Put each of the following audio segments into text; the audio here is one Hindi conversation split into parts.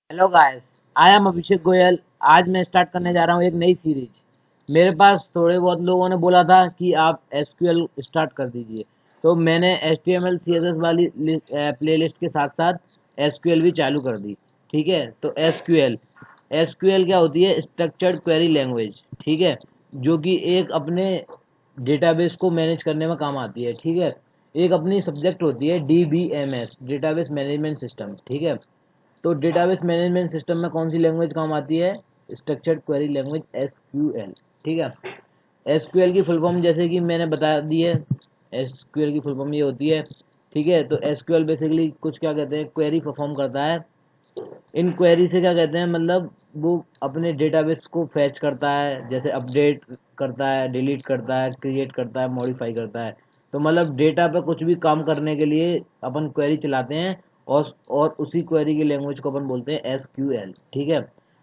हेलो गाइस, आई एम अभिषेक गोयल। आज मैं स्टार्ट करने जा रहा हूँ एक नई सीरीज। मेरे पास थोड़े बहुत लोगों ने बोला था कि आप एसक्यूएल स्टार्ट कर दीजिए, तो मैंने एचटीएमएल सीएसएस वाली प्लेलिस्ट के साथ साथ एसक्यूएल भी चालू कर दी। ठीक है, तो एसक्यूएल एसक्यूएल क्या होती है? Structured query language. ठीक है, जो कि एक अपने डेटाबेस को मैनेज करने में काम आती है। ठीक है, एक अपनी सब्जेक्ट होती है डीबीएमएस, डेटाबेस मैनेजमेंट सिस्टम। ठीक है, तो डेटाबेस मैनेजमेंट सिस्टम में कौन सी लैंग्वेज काम आती है? Structured query language, SQL. ठीक है, एसक्यूएल की फुल फॉर्म जैसे कि मैंने बता दी है। एसक्यूएल की फुल फॉर्म ये होती है। ठीक है, तो एसक्यूएल बेसिकली कुछ क्या कहते हैं, क्वेरी परफॉर्म करता है। इन क्वेरी से क्या कहते हैं, मतलब वो अपने डेटाबेस को फैच करता है, जैसे अपडेट करता है, डिलीट करता है, क्रिएट करता है, मॉडिफाई करता है। तो मतलब डेटा पे कुछ भी काम करने के लिए अपन क्वेरी चलाते हैं, और उसी क्वेरी की लैंग्वेज को अपन बोलते हैं एसक्यूएल। ठीक है,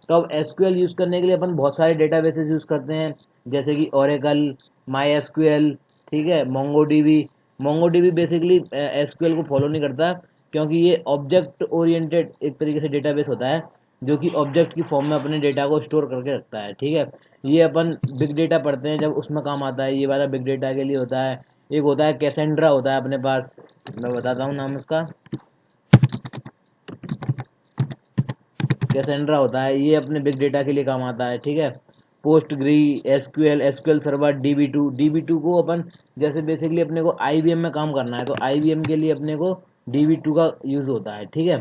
तो अब एसक्यूएल यूज़ करने के लिए अपन बहुत सारे डेटाबेसेस यूज़ करते हैं, जैसे कि ओरेकल, माई एसक्यूएल। ठीक है, मोंगोडीबी। मोंगोडीबी बेसिकली एसक्यूएल को फॉलो नहीं करता, क्योंकि ये ऑब्जेक्ट ओरिएंटेड एक तरीके से डेटाबेस होता है, जो कि ऑब्जेक्ट की फॉर्म में अपने डेटा को स्टोर करके रखता है। ठीक है, ये अपन बिग डेटा पढ़ते हैं जब उसमें काम आता है, ये वाला बिग डेटा के लिए होता है। एक होता है कैसेंड्रा, होता है अपने पास, मैं बताता हूँ नाम उसका। कैसेंड्रा होता है, ये अपने बिग डेटा के लिए काम आता है। ठीक है, Postgre, SQL, SQL server, DB two को अपन, जैसे बेसिकली अपने को आईबीएम में काम करना है, तो आईबीएम के लिए अपने को डीबी टू का यूज़ होता है। ठीक है,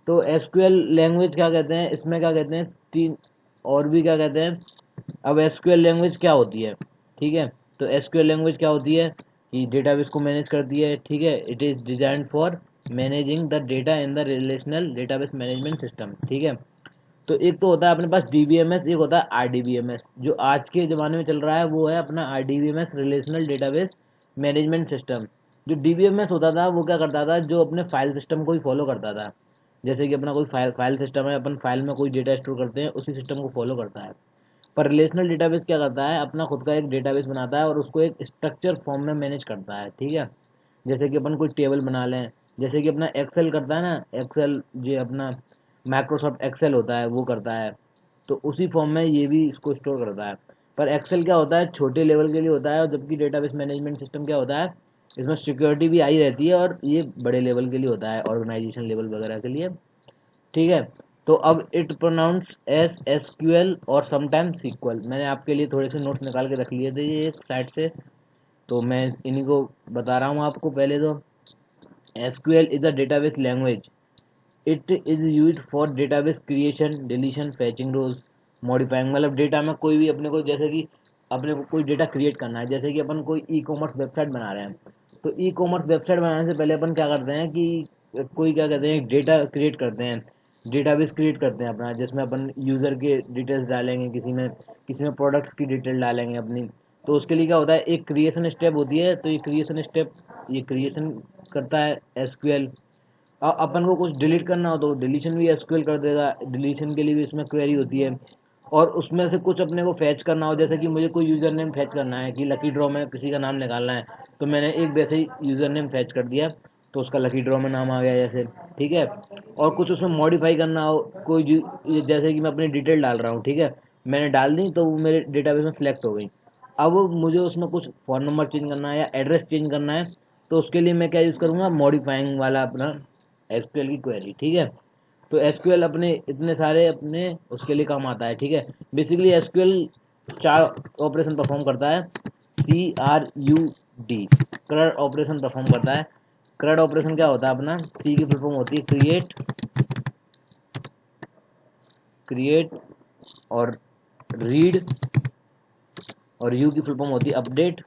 तो एसक्यूएल लैंग्वेज क्या कहते हैं, इसमें क्या कहते हैं, तीन और भी क्या कहते हैं। अब एसक्यूएल लैंग्वेज क्या होती है? ठीक है, तो एसक्यूएल लैंग्वेज क्या होती है कि डेटाबेस को मैनेज करती है। ठीक है, it is designed for managing the data in the relational database management system. ठीक है, तो एक तो होता है अपने पास डीबीएमएस, एक होता है आरडीबीएमएस। जो आज के ज़माने में चल रहा है वो है अपना RDBMS, relational database management system. जो डीबीएमएस होता था वो क्या करता था, जो अपने फाइल सिस्टम को ही फॉलो करता था। जैसे कि अपना कोई फाइल सिस्टम है, अपन फाइल में कोई डेटा स्टोर करते हैं, उसी सिस्टम को फॉलो करता है। पर रिलेशनल डेटाबेस क्या करता है, अपना खुद का एक डेटाबेस बनाता है और उसको एक स्ट्रक्चर फॉर्म में मैनेज करता है। ठीक है, जैसे कि अपन कोई टेबल बना लें, जैसे कि अपना एक्सेल करता है ना, एक्सेल जो अपना माइक्रोसॉफ्ट एक्सेल होता है वो करता है, तो उसी फॉर्म में ये भी इसको स्टोर करता है। पर एक्सेल क्या होता है, छोटे लेवल के लिए होता है, और जबकि डेटाबेस मैनेजमेंट सिस्टम क्या होता है, इसमें सिक्योरिटी भी आई रहती है, और ये बड़े लेवल के लिए होता है, ऑर्गेनाइजेशन लेवल वगैरह के लिए। ठीक है, तो अब इट प्रोनाउंस एस एसक्यूएल और समटाइम सीक्वल। मैंने आपके लिए थोड़े से नोट्स निकाल के रख लिए थे ये एक साइड से, तो मैं इन्हीं को बता रहा हूँ आपको। पहले तो SQL is a database language. It is use for database creation, deletion, fetching rows, modifying. मतलब डेटा में कोई भी अपने को, जैसे कि अपने को कोई डेटा क्रिएट करना है, जैसे कि अपन कोई ई कॉमर्स वेबसाइट बना रहे हैं, तो ई कॉमर्स वेबसाइट बनाने से पहले अपन क्या करते हैं कि कोई क्या कहते हैं, डेटा क्रिएट करते हैं, डेटाबेस क्रिएट करते हैं अपना, जिसमें अपन यूज़र के डिटेल्स डालेंगे, किसी में प्रोडक्ट्स की डिटेल डालेंगे अपनी। तो उसके लिए क्या होता है, एक क्रिएशन स्टेप होती है, तो ये क्रिएशन करता है एसक्यूएल। अपन को कुछ डिलीट करना हो तो डिलीशन भी एसक्यूएल कर देगा, डिलीशन के लिए भी इसमें क्वेरी होती है। और उसमें से कुछ अपने को फैच करना हो, जैसे कि मुझे कोई यूज़र नेम फैच करना है कि लकी ड्रॉ में किसी का नाम निकालना है, तो मैंने एक वैसे ही यूज़र नेम फैच कर दिया, तो उसका लकी ड्रॉ में नाम आ गया जैसे। ठीक है, और कुछ उसमें मॉडिफाई करना हो, जैसे कि मैं अपनी डिटेल डाल रहा हूँ, ठीक है, मैंने डाल दी तो वो मेरे डेटाबेस में सेलेक्ट हो गई। अब मुझे उसमें कुछ फ़ोन नंबर चेंज करना है या एड्रेस चेंज करना है, तो उसके लिए मैं क्या यूज़ करूँगा, मॉडिफाइंग वाला अपना एसक्यूएल की क्वेरी। ठीक है, तो एसक्यूएल अपने इतने सारे अपने उसके लिए काम आता है। ठीक है, बेसिकली एसक्यूएल चार ऑपरेशन परफॉर्म करता है। CRUD, क्रड ऑपरेशन परफॉर्म करता है। क्रड ऑपरेशन क्या होता है अपना, सी की फुल फॉर्म होती है क्रिएट, क्रिएट और रीड, और यू की फुल फॉर्म होती है अपडेट,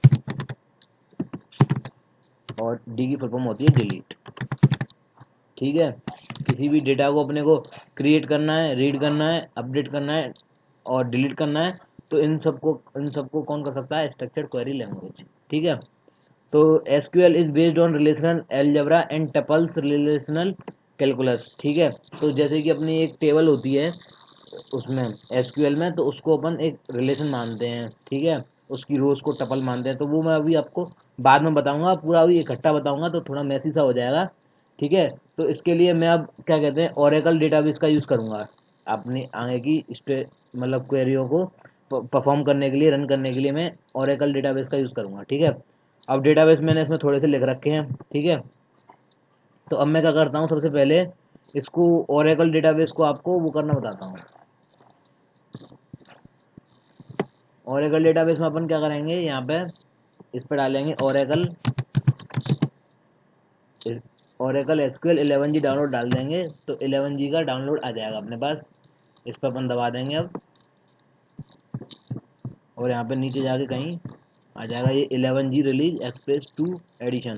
और डी की फुल फॉर्म होती है डिलीट। ठीक है, किसी भी डेटा को अपने को क्रिएट करना है, रीड करना है, अपडेट करना है और डिलीट करना है, तो इन सबको कौन कर सकता है, स्ट्रक्चर्ड क्वेरी लैंग्वेज। ठीक है, तो SQL is based on relational algebra and tuples relational calculus. ठीक है, तो जैसे कि अपनी एक टेबल होती है उसमें एसक्यूएल में, तो उसको अपन एक रिलेशन मानते हैं। ठीक है, उसकी रोज को टपल मानते हैं, तो वो मैं अभी आपको बाद में बताऊंगा, पूरा अभी इकट्ठा बताऊंगा तो थोड़ा मैसी सा हो जाएगा। ठीक है। तो इसके लिए मैं अब क्या कहते हैं ओरेकल डेटाबेस का यूज़ करूँगा अपनी आगे की मतलब क्वेरियों को परफॉर्म करने के लिए, रन करने के लिए मैं ओरेकल डेटाबेस का यूज़ करूँगा। ठीक है। अब डेटाबेस मैंने इसमें थोड़े से लिख रखे हैं। ठीक है। तो अब मैं क्या करता हूँ, सबसे पहले इसको ओरेकल डेटाबेस को आपको वो करना बताता हूँ। ओरेकल डेटाबेस में अपन क्या करेंगे, यहाँ पे इस पर डालेंगे ओरेकल एसक्यूएल 11G डाउनलोड डाल देंगे तो 11G का डाउनलोड आ जाएगा अपने पास। इस पर अपन दबा देंगे अब, और यहाँ पे नीचे जाके कहीं आ जाएगा ये 11G रिलीज एक्सप्रेस 2 एडिशन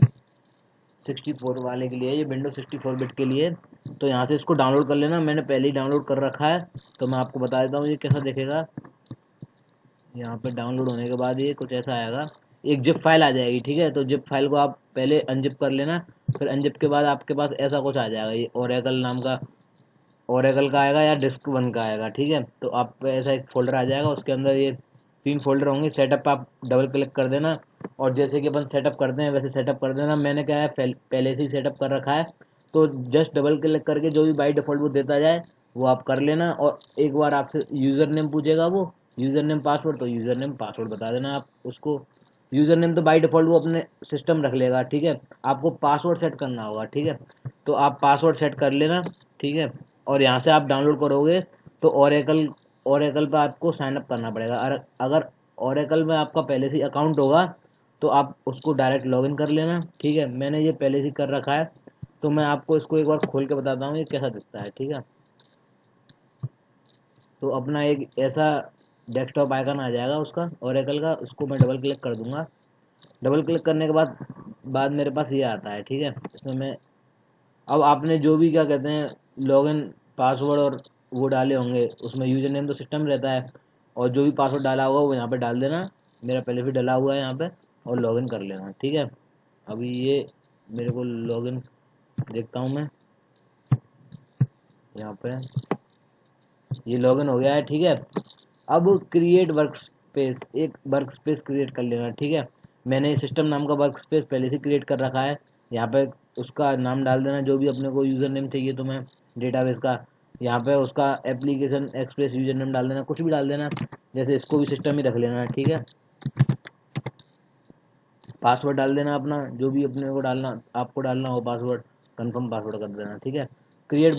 64 वाले के लिए, ये विंडो 64 बिट के लिए। तो यहाँ से इसको डाउनलोड कर लेना, मैंने पहले ही डाउनलोड कर रखा है। तो मैं आपको बता देता हूँ ये कैसा दिखेगा। यहाँ पे डाउनलोड होने के बाद ये कुछ ऐसा आएगा, एक जिप फाइल आ जाएगी। ठीक है। तो जिप फाइल को आप पहले अनजिप कर लेना, फिर अनजिप के बाद आपके पास ऐसा कुछ आ जाएगा, ये ओरेकल नाम का, ओरेकल का आएगा या डिस्क वन का आएगा। ठीक है। तो आप ऐसा एक फोल्डर आ जाएगा, उसके अंदर ये 3 फोल्डर होंगे। सेटअप आप डबल क्लिक कर देना, और जैसे कि अपन सेटअप करते हैं वैसे सेटअप कर देना। मैंने क्या है पहले से ही सेटअप कर रखा है, तो जस्ट डबल क्लिक करके जो भी बाई डिफ़ॉल्ट वो देता जाए वो आप कर लेना। और एक बार आपसे यूज़र नेम पूछेगा, वो यूज़र नेम पासवर्ड, तो यूज़र नेम पासवर्ड बता देना आप उसको। यूज़र नेम तो बाई डिफ़ॉल्ट वो अपने सिस्टम रख लेगा। ठीक है। आपको पासवर्ड सेट करना होगा। ठीक है। तो आप पासवर्ड सेट कर लेना। ठीक है। और यहाँ से आप डाउनलोड करोगे तो ओरेकल ओरेकल पर आपको साइन अप करना पड़ेगा। अगर ओरेकल में आपका पहले से अकाउंट होगा तो आप उसको डायरेक्ट लॉगिन कर लेना। ठीक है। मैंने ये पहले से कर रखा है, तो मैं आपको इसको एक बार खोल के बताता हूँ ये कैसा दिखता है। ठीक है। तो अपना एक ऐसा डेस्कटॉप आइकन आ जाएगा उसका, ओरेकल का, उसको मैं डबल क्लिक कर दूंगा। डबल क्लिक करने के बाद मेरे पास ये आता है। ठीक है। इसमें मैं अब आपने जो भी क्या कहते हैं लॉगिन पासवर्ड और वो डाले होंगे, उसमें यूजर नेम तो सिस्टम रहता है, और जो भी पासवर्ड डाला होगा वो यहाँ पे डाल देना। मेरा पहले भी डाला हुआ है यहाँ पे, और लॉगिन कर लेना। ठीक है। अभी ये मेरे को लॉगिन देखता हूँ मैं यहाँ पे, ये लॉगिन हो गया है। ठीक है। अब क्रिएट वर्क स्पेस, एक वर्क स्पेस क्रिएट कर लेना। ठीक है। मैंने सिस्टम नाम का वर्क स्पेस पहले से क्रिएट कर रखा है। यहाँ पे उसका नाम डाल देना जो भी अपने को यूज़र नेम चाहिए तुम्हें डेटाबेस का। यहाँ पे उसका एप्लीकेशन एक्सप्रेस यूज़र नेम डाल देना, कुछ भी डाल देना, जैसे इसको भी सिस्टम ही रख लेना। ठीक है। पासवर्ड डाल देना अपना, जो भी अपने को डालना, आपको डालना हो पासवर्ड, कंफर्म पासवर्ड कर देना। ठीक है। क्रिएट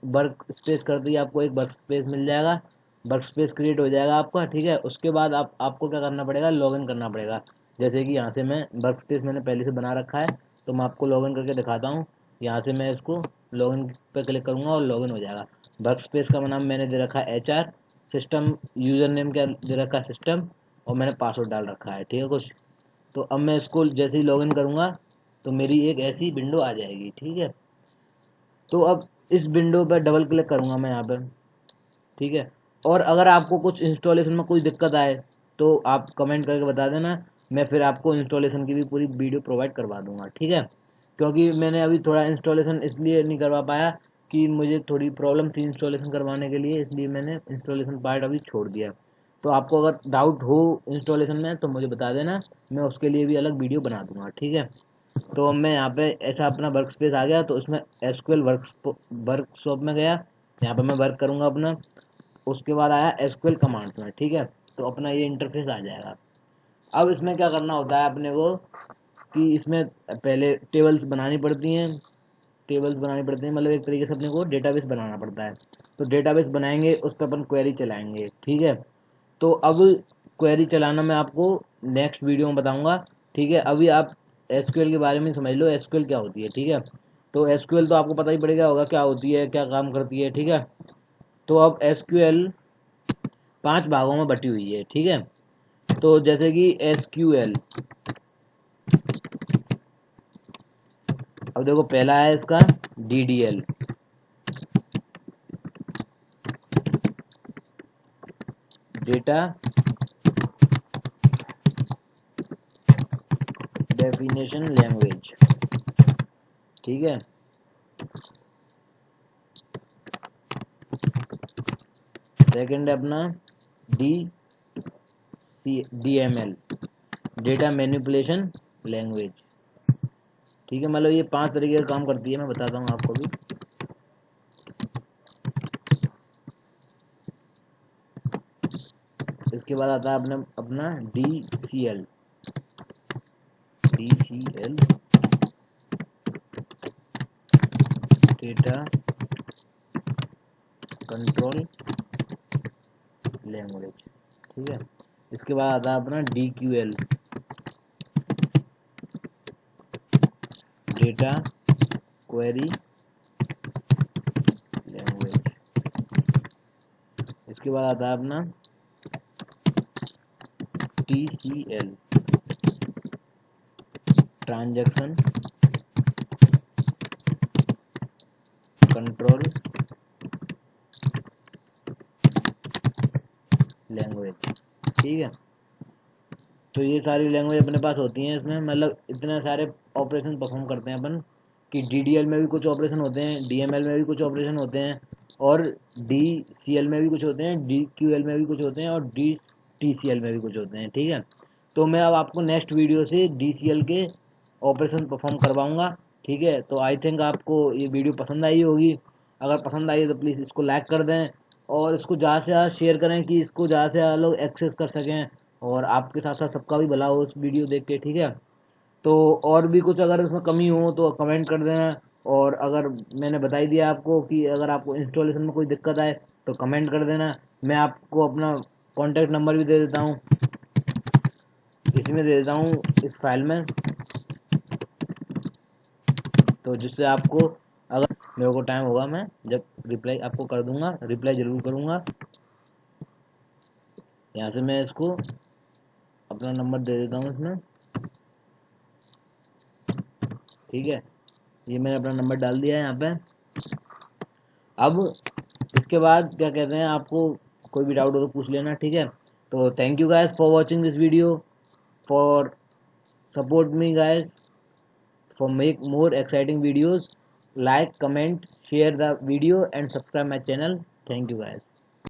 वर्क स्पेस कर दिया, आपको एक वर्क स्पेस मिल जाएगा, वर्क स्पेस क्रिएट हो जाएगा आपका। ठीक है। उसके बाद आपको क्या करना पड़ेगा, लॉगिन करना पड़ेगा। जैसे कि यहाँ से मैं वर्क स्पेस मैंने पहले से बना रखा है, तो मैं आपको लॉगिन करके दिखाता हूँ। यहाँ से मैं इसको लॉगिन पे क्लिक करूँगा और लॉगिन हो जाएगा। वर्क स्पेस का नाम मैंने दे रखा है HR, सिस्टम यूज़र नेम क्या दे रखा है सिस्टम, और मैंने पासवर्ड डाल रखा है। ठीक है कुछ। तो अब मैं इसको जैसे ही लॉगिन करूँगा तो मेरी एक ऐसी विंडो आ जाएगी। ठीक है। तो अब इस विंडो पर डबल क्लिक करूँगा मैं यहाँ पर। ठीक है। और अगर आपको कुछ इंस्टॉलेशन में कोई दिक्कत आए तो आप कमेंट करके बता देना, मैं फिर आपको इंस्टॉलेशन की भी पूरी वीडियो प्रोवाइड करवा दूंगा। ठीक है। क्योंकि मैंने अभी थोड़ा इंस्टॉलेशन इसलिए नहीं करवा पाया कि मुझे थोड़ी प्रॉब्लम थी इंस्टॉलेशन करवाने के लिए, इसलिए मैंने इंस्टॉलेशन पार्ट अभी छोड़ दिया। तो आपको अगर डाउट हो इंस्टॉलेशन में तो मुझे बता देना, मैं उसके लिए भी अलग वीडियो बना दूंगा। ठीक है। तो मैं यहाँ पे ऐसा अपना वर्क स्पेस आ गया, तो इसमें एसक्यूएल वर्कशॉप में गया, यहाँ पे मैं वर्क करूँगा अपना। उसके बाद आया एसक्यूएल कमांड्स में। ठीक है। तो अपना ये इंटरफेस आ जाएगा। अब इसमें क्या करना होता है अपने को, कि इसमें पहले टेबल्स बनानी पड़ती हैं, मतलब एक तरीके से अपने को डेटाबेस बनाना पड़ता है। तो डेटाबेस बनाएंगे, उस पर अपन क्वेरी चलाएंगे। ठीक है। तो अब क्वेरी चलाना मैं आपको नेक्स्ट वीडियो में बताऊंगा। ठीक है। अभी आप एसक्यूएल के बारे में समझ लो, एसक्यूएल क्या होती है। ठीक है। तो एसक्यूएल तो आपको पता ही पड़ेगा होगा क्या होती है, क्या काम करती है। ठीक है। तो अब एसक्यूएल 5 भागों में बटी हुई है। ठीक है। तो जैसे कि एसक्यूएल, अब देखो पहला है इसका DDL, डेटा डेफिनेशन लैंग्वेज। ठीक है। सेकंड है अपना DML, डेटा मैनिपुलेशन लैंग्वेज। ठीक है, मतलब ये 5 तरीके का काम करती है, मैं बताता हूँ आपको भी। इसके बाद आता है अपना DCL डेटा कंट्रोल लैंग्वेज, ठीक है। इसके बाद आता है अपना DQL डेटा क्वेरी लैंग्वेज। इसके बाद आता है अपना TCL ट्रांजैक्शन कंट्रोल लैंग्वेज, ठीक है। तो ये सारी लैंग्वेज अपने पास होती हैं इसमें, मतलब इतने सारे ऑपरेशन परफॉर्म करते हैं अपन कि DDL में भी कुछ ऑपरेशन होते हैं, DML में भी कुछ ऑपरेशन होते हैं, और DCL में भी कुछ होते हैं, DQL में भी कुछ होते हैं, और TCL में भी कुछ होते हैं, ठीक है। तो मैं अब आपको नेक्स्ट वीडियो से DCL के ऑपरेशन परफॉर्म करवाऊंगा, ठीक है। तो आई थिंक आपको ये वीडियो पसंद आई होगी। अगर पसंद आई है तो प्लीज़ इसको लाइक कर दें, और इसको ज़्यादा से ज़्यादा शेयर करें कि इसको ज़्यादा से ज़्यादा लोग एक्सेस कर सकें, और आपके साथ साथ सबका भी भला हो उस वीडियो देख के, ठीक है। तो और भी कुछ अगर इसमें कमी हो तो कमेंट कर देना, और अगर मैंने बता ही दिया आपको कि अगर आपको इंस्टॉलेशन में कोई दिक्कत आए तो कमेंट कर देना। मैं आपको अपना कॉन्टैक्ट नंबर भी दे देता हूँ, इसमें दे देता हूँ इस फाइल में, तो जिससे आपको अगर मेरे को टाइम होगा मैं जब रिप्लाई आपको कर दूंगा, रिप्लाई ज़रूर करूँगा। यहाँ से मैं इसको अपना नंबर दे देता हूँ इसमें, ठीक है। ये मैंने अपना नंबर डाल दिया है यहाँ पे। अब इसके बाद क्या कहते हैं, आपको कोई भी डाउट हो तो पूछ लेना, ठीक है। तो thank you guys for watching this video, for support me guys, for make more exciting videos. Like, comment, share the video and subscribe my channel. Thank you guys.